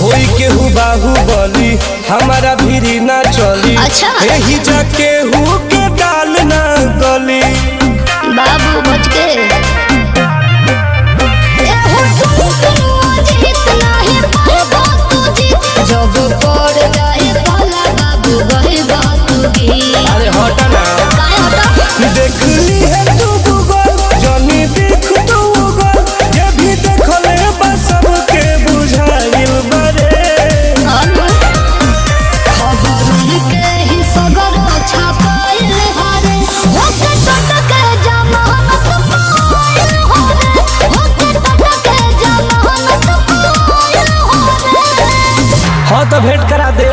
होई केहू बाहुबली हमारा भीरी ना चली। अच्छा। यही जाके हु के डाल ना गली। बाबू बच के जब पड़ जाए भला बाबू वही बात की। अरे हटा ना देख ली है तू गूगल जनी देख तू गूगल ये भी देखले बस सबके बुझाइल बारे। खबर के ही सगर छापाइल हरे होके टटके जमानत पाइल हरे होके टटके जमानत पाइल हरे। हाँ तो भेंट करा दे।